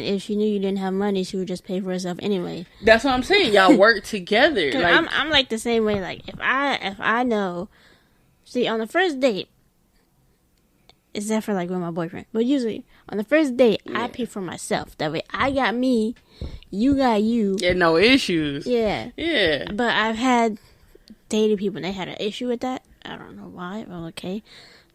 if she knew you didn't have money, she would just pay for herself anyway. That's what I'm saying. Y'all work together. Like, I'm like the same way. Like if I know, see, on the first date, except for like with my boyfriend, but usually on the first date, I pay for myself. That way, I got me, you got you. Yeah, no issues. Yeah. Yeah. But I've had dated people and they had an issue with that. I don't know why. Well, okay.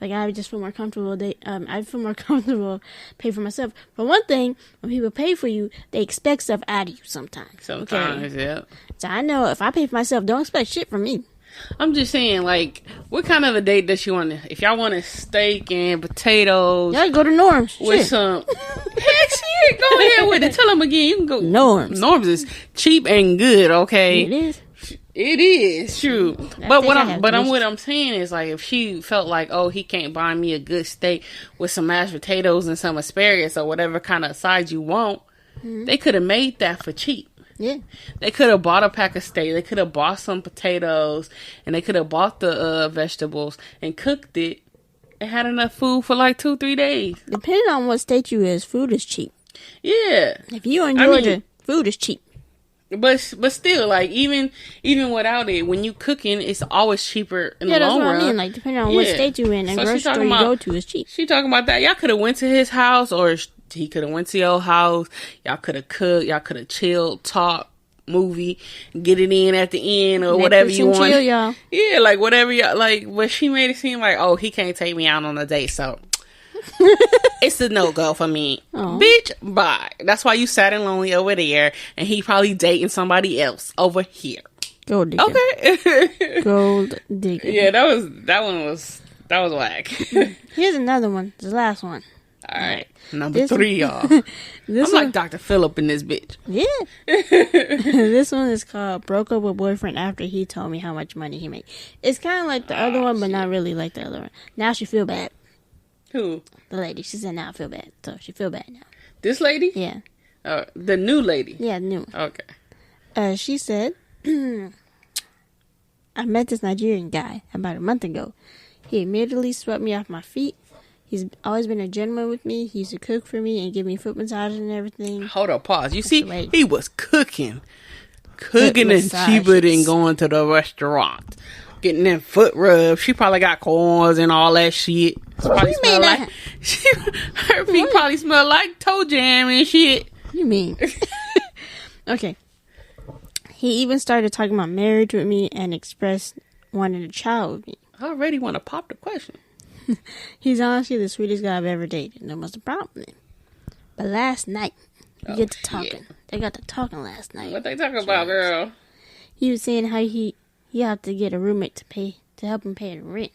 Like, I just feel more comfortable. I feel more comfortable pay for myself. But one thing, when people pay for you, they expect stuff out of you sometimes. Sometimes, okay? Yeah. So I know if I pay for myself, don't expect shit from me. I'm just saying, like, what kind of a date does you want to... If y'all want a steak and potatoes... Y'all go to Norm's. With shit. some... Heck, shit. Go ahead with it. Tell them again. You can go... Norm's. Norm's is cheap and good, okay? It is. It is true, but what I'm saying is, like, if she felt like, oh, he can't buy me a good steak with some mashed potatoes and some asparagus or whatever kind of sides you want, they could have made that for cheap. Yeah, they could have bought a pack of steak, they could have bought some potatoes, and they could have bought the vegetables and cooked it and had enough food for like 2-3 days. Depending on what state you is, food is cheap. Yeah, if you're in Georgia, food is cheap. But still, like, even without it, when you cooking, it's always cheaper in the long run. Yeah, that's what I mean. Like, depending on what state you in, and grocery store you go to is cheap. She talking about that. Y'all could have went to his house, or he could have went to your house. Y'all could have cooked. Y'all could have chilled, talked, movie, get it in at the end, or whatever you want. Chill, y'all. Yeah, like, whatever y'all, like, but she made it seem like, oh, he can't take me out on a date, so... It's a no-go for me. Oh. Bitch, bye. That's why you sad and lonely over there, and he probably dating somebody else over here. Gold digger. Okay. Gold digger. Yeah, that one was whack. Here's another one. The last one. All right. Number 3, y'all. I'm like Dr. Phillip in this bitch. Yeah. This one is called Broke Up with Boyfriend After He Told Me How Much Money He Made. It's kind of like the other one, but not really like the other one. Now she feel bad. Who? The lady. She said, now I feel bad. So she feel bad now. This lady? Yeah. The new lady? Yeah, the new one. Okay. She said, I met this Nigerian guy about a month ago. He immediately swept me off my feet. He's always been a gentleman with me. He used to cook for me and give me foot massages and everything. Hold up, pause. You see, he was cooking. Cooking is cheaper than going to the restaurant. Getting them foot rubs. She probably got corns and all that shit. Probably smell like her feet probably smell like toe jam and shit. You mean? Okay. He even started talking about marriage with me and expressed wanting a child with me. I already want to pop the question. He's honestly the sweetest guy I've ever dated. No was the problem. But last night, we get to talking. They got to talking last night. What they talking about, girl? He was saying how he had to get a roommate to help him pay the rent.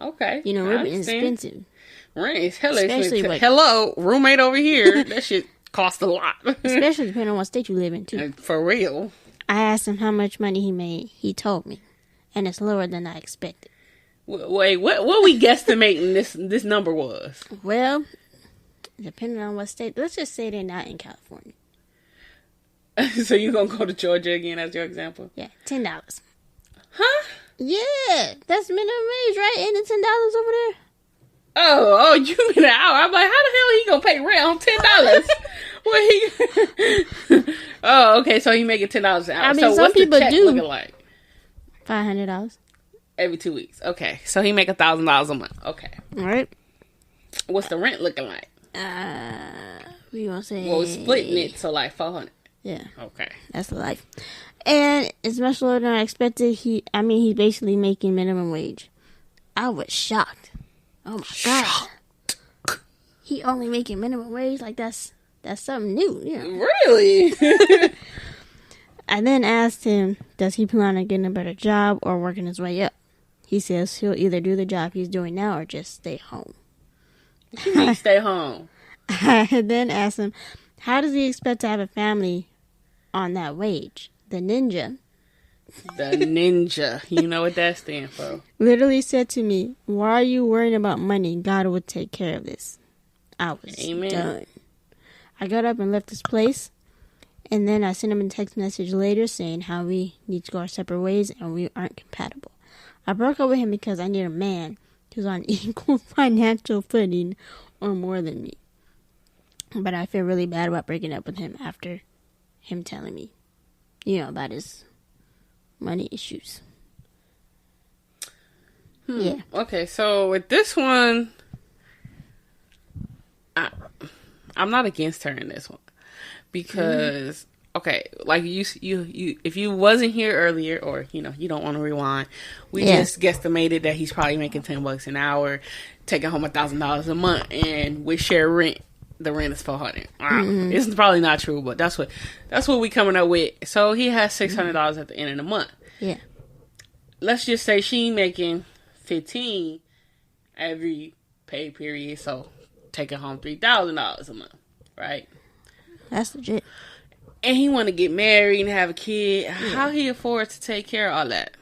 Okay. You know, rent is expensive. Rent is hella expensive. Hello, roommate over here. That shit costs a lot. Especially depending on what state you live in, too. For real. I asked him how much money he made. He told me. And it's lower than I expected. Wait, what we guesstimating this number was? Well, depending on what state. Let's just say they're not in California. So you gonna go to Georgia again as your example? Yeah, $10. Huh? Yeah, that's minimum wage, right? Ain't it $10 over there? Oh, you mean an hour? I'm like, how the hell he gonna pay rent on $10? What he? Oh, okay. So he making $10 an hour. I mean, so some what's people the check do. Looking like $500 every 2 weeks. Okay, so he make $1,000 a month. Okay, all right. What's the rent looking like? We gonna say. Well, we're splitting it, so like $400. Yeah. Okay. That's the life. And it's much lower than I expected. He's basically making minimum wage. I was shocked. Oh my God. He only making minimum wage? Like that's something new. Yeah. Really? I then asked him, does he plan on getting a better job or working his way up? He says he'll either do the job he's doing now or just stay home. What you mean stay home? I then asked him, how does he expect to have a family on that wage? The ninja. The ninja. You know what that stands for. Literally said to me, why are you worrying about money? God will take care of this. I was done. I got up and left this place. And then I sent him a text message later saying how we need to go our separate ways and we aren't compatible. I broke up with him because I need a man who's on equal financial footing or more than me. But I feel really bad about breaking up with him after him telling me, about his money issues. Yeah. Okay, so with this one, I'm not against her in this one because okay, like you if you wasn't here earlier, or you don't want to rewind, we just guesstimated that he's probably making $10 an hour, taking home $1,000 a month, and we share rent. The rent is $400. It's probably not true, but that's what we coming up with. So he has $600 at the end of the month. Yeah. Let's just say she making $15 every pay period, so taking home $3,000 a month, right? That's legit. And he want to get married and have a kid. Yeah. How he afford to take care of all that?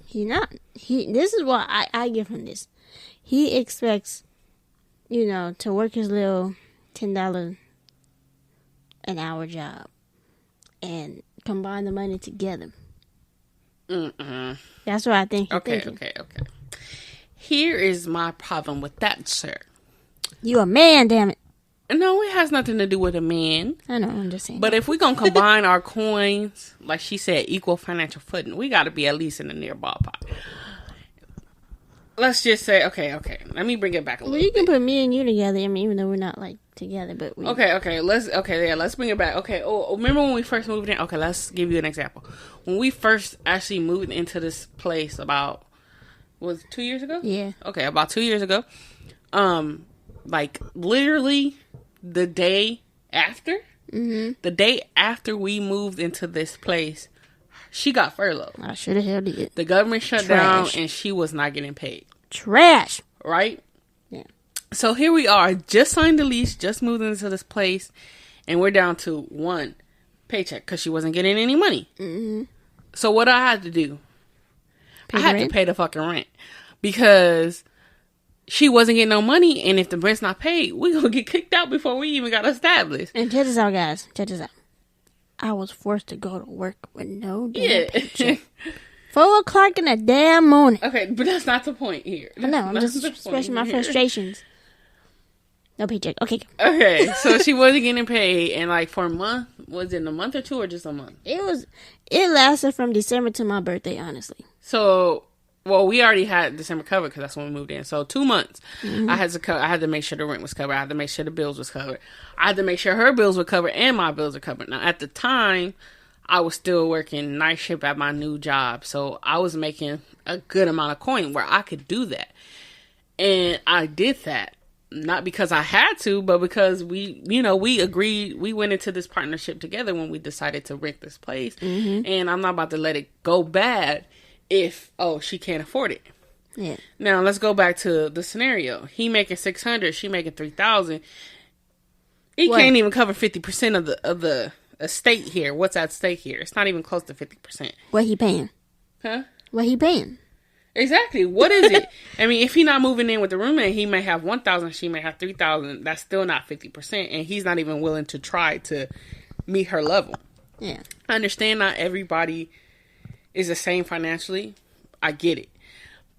He not. This is why I give him this. He expects, to work his little $10 an hour job and combine the money together. That's what I think he's thinking. Okay. Here is my problem with that, sir. You a man, damn it. No, it has nothing to do with a man. I know, I'm just saying. But if we're going to combine our coins, like she said, equal financial footing, we got to be at least in the near ballpark. Let's just say, okay. Let me bring it back a little bit. You can put me and you together. I mean, even though we're not, together, but we... Okay. Let's bring it back. Okay. Oh, remember when we first moved in? Okay, let's give you an example. When we first actually moved into this place was it 2 years ago? Yeah. Okay, about 2 years ago. Literally the day after, the day after we moved into this place, she got furloughed. I should have held it. The government shut down and she was not getting paid. Trash. Right? Yeah. So here we are, just signed the lease, just moved into this place, and we're down to one paycheck because she wasn't getting any money. So what I had to do, I had to pay the fucking rent because she wasn't getting no money, and if the rent's not paid, we gonna get kicked out before we even got established. And check this out, guys. Check this out. I was forced to go to work with no damn paycheck. 4 o'clock in the damn morning. Okay, but that's not the point here. I know, I'm just expressing my frustrations. No paycheck. Okay. Okay, so she wasn't getting paid, and for a month, was it a month or two, or just a month? It lasted from December to my birthday, honestly. So, well, we already had December covered because that's when we moved in. So 2 months, I had to make sure the rent was covered. I had to make sure the bills was covered. I had to make sure her bills were covered and my bills were covered. Now, at the time, I was still working night shift at my new job, so I was making a good amount of coin where I could do that, and I did that. Not because I had to, but because we agreed, we went into this partnership together when we decided to rent this place. And I'm not about to let it go bad if, she can't afford it. Yeah. Now, let's go back to the scenario. He making $600, she making $3,000. He can't even cover 50% of the estate here. What's at stake here? It's not even close to 50%. What he paying? Huh? What he paying? Exactly. What is it? I mean, if he's not moving in with the roommate, he may have $1,000, she may have $3,000. That's still not 50%, and he's not even willing to try to meet her level. Yeah. I understand not everybody is the same financially. I get it.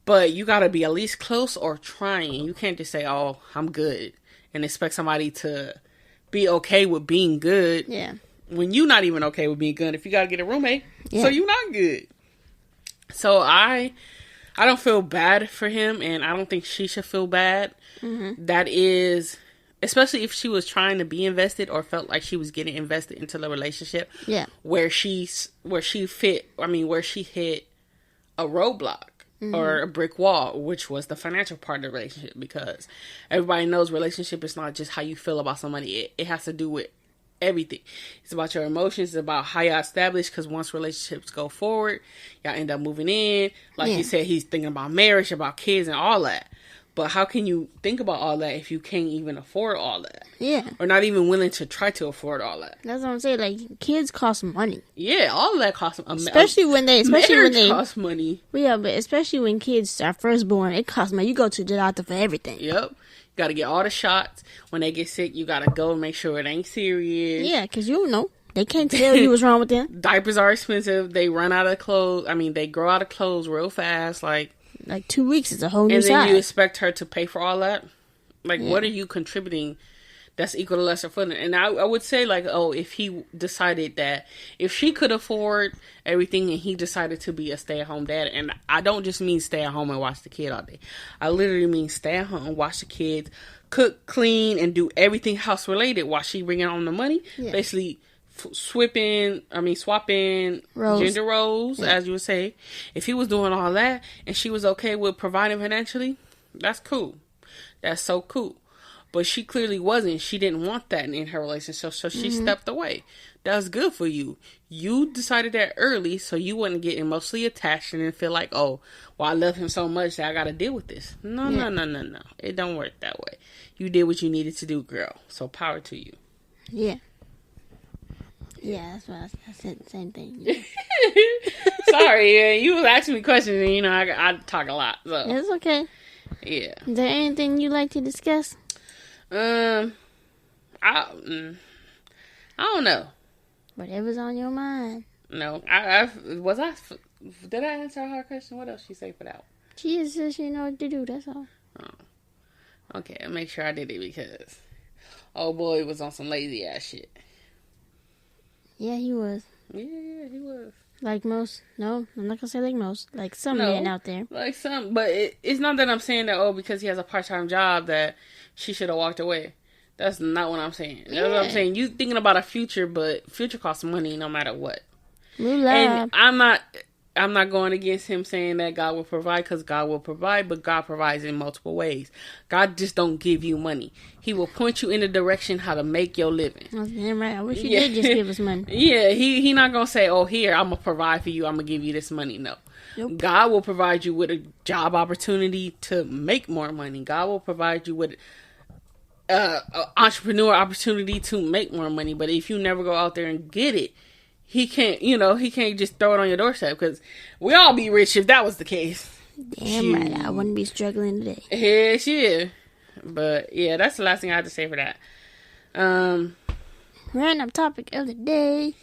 But you got to be at least close or trying. You can't just say, "Oh, I'm good," and expect somebody to be okay with being good. Yeah. When you're not even okay with being good. If you got to get a roommate, so you're not good. So I don't feel bad for him, and I don't think she should feel bad. That is, especially if she was trying to be invested or felt like she was getting invested into the relationship. Yeah. Where she hit a roadblock or a brick wall, which was the financial part of the relationship, because everybody knows relationship is not just how you feel about somebody. It has to do with everything. It's about your emotions. It's about how y'all establish, because once relationships go forward, y'all end up moving in. Like you said, he's thinking about marriage, about kids, and all that. But how can you think about all that if you can't even afford all that? Yeah. Or not even willing to try to afford all that? That's what I'm saying. Like, kids cost money. Yeah, all of that costs money. Especially when they cost money. Yeah, but especially when kids are first born, it costs money. You go to the doctor for everything. Yep. You got to get all the shots. When they get sick, you got to go and make sure it ain't serious. Yeah, because you know. They can't tell you what's wrong with them. Diapers are expensive. They run out of clothes. I mean, they grow out of clothes real fast. Like 2 weeks is a whole new size. And then you expect her to pay for all that? Like, what are you contributing that's equal to lesser footing. And I would say, like, oh, if he decided that, if she could afford everything and he decided to be a stay-at-home dad, and I don't just mean stay at home and watch the kid all day. I literally mean stay at home, watch the kids, cook, clean, and do everything house-related while she bringing home the money. Yeah. Basically, swapping gender roles, as you would say. If he was doing all that and she was okay with providing financially, that's cool. That's so cool. But she clearly wasn't. She didn't want that in her relationship, so she stepped away. That's good for you. You decided that early so you wouldn't get emotionally attached and then feel like, oh, well, I love him so much that I got to deal with this. No. It don't work that way. You did what you needed to do, girl. So power to you. Yeah. Yeah, that's what I said. The same thing. Yeah. Sorry, you was asking me questions, and you know I talk a lot. So it's okay. Yeah. Is there anything you'd like to discuss? I don't know. Whatever's on your mind. No, did I answer her question? What else she say for that? She just said she know what to do. That's all. Oh. Okay, I'll make sure I did it because old boy was on some lazy ass shit. Yeah, he was. Yeah, he was. Like most. No, I'm not gonna say like most. Like some men out there. Like some, but it's not that I'm saying that, because he has a part-time job that she should have walked away. That's not what I'm saying. That's what I'm saying. You thinking about a future, but future costs money no matter what. And I'm not going against him saying that God will provide, because God will provide, but God provides in multiple ways. God just don't give you money. He will point you in the direction how to make your living. That's damn right. I wish he did just give us money. Yeah, he not going to say, oh, here, I'm going to provide for you. I'm going to give you this money. No. Nope. God will provide you with a job opportunity to make more money. God will provide you with an entrepreneur opportunity to make more money. But if you never go out there and get it, he can't just throw it on your doorstep, because we all be rich if that was the case. Damn right, I wouldn't be struggling today. Yeah, shit. But yeah, that's the last thing I have to say for that. Random topic of the day.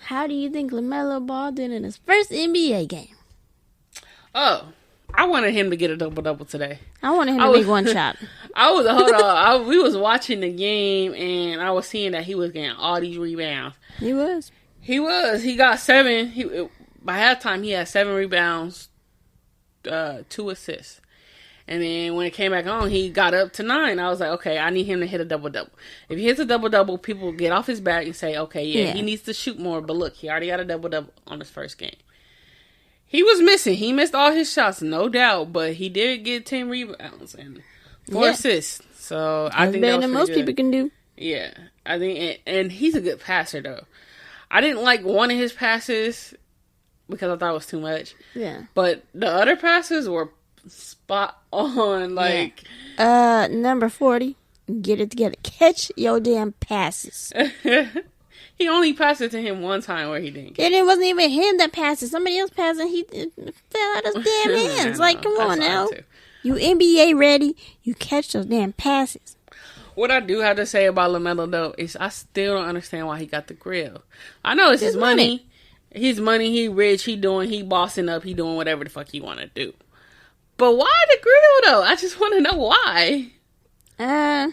How do you think LaMelo Ball did in his first NBA game? Oh, I wanted him to get a double-double today. I wanted him to make one shot. We was watching the game, and I was seeing that he was getting all these rebounds. He was. He got 7. By halftime, he had 7 rebounds, 2 assists. And then when it came back on, he got up to 9. I was like, okay, I need him to hit a double-double. If he hits a double-double, people get off his back and say, okay, yeah, he needs to shoot more. But look, he already got a double-double on his first game. He was missing. He missed all his shots, no doubt. But he did get 10 rebounds and 4 assists. So I think better that was than most people can do. Yeah, I think, and he's a good passer though. I didn't like one of his passes because I thought it was too much. Yeah, but the other passes were spot on. Like, number 40, get it together. Catch your damn passes. He only passed it to him one time where he didn't get it. It wasn't even him that passed it. Somebody else passed it. He fell out his damn hands. Like, come on now. You NBA ready. You catch those damn passes. What I do have to say about LaMelo, though, is I still don't understand why he got the grill. I know it's his money. His money, he rich, he bossing up, he doing whatever the fuck he want to do. But why the grill, though? I just want to know why. I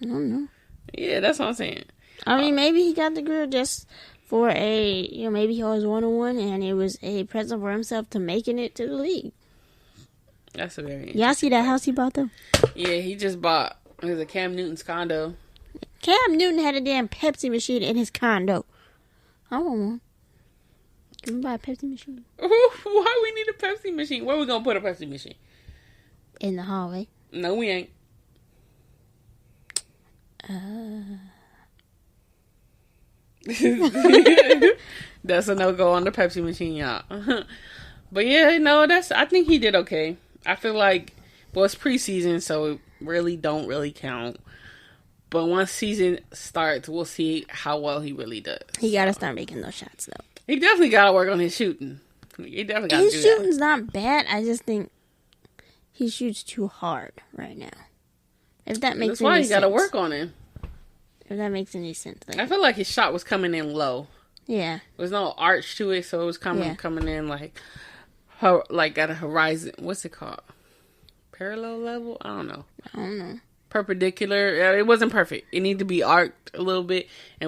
don't know. Yeah, that's what I'm saying. I mean, maybe he got the grill just for maybe he always wanted one, and it was a present for himself to making it to the league. That's a very y'all see that house he bought, though? Yeah, he just bought. It was a Cam Newton's condo. Cam Newton had a damn Pepsi machine in his condo. I want one. Can we buy a Pepsi machine? Why we need a Pepsi machine? Where we gonna put a Pepsi machine? In the hallway. No, we ain't. That's a no-go on the Pepsi machine, y'all. But yeah, no, I think he did okay. I feel like, well, it's preseason, so it really don't really count. But once season starts, we'll see how well he really does. He got to start making those shots, though. He definitely got to work on his shooting. He definitely got to do that. His shooting's not bad. I just think he shoots too hard right now. If that makes any sense. That's why you got to work on him. If that makes any sense. Like, I feel like his shot was coming in low. Yeah. There was no arch to it, so it was coming in like at a horizon. What's it called? Parallel level? I don't know. perpendicular. It wasn't perfect. It needed to be arced a little bit. And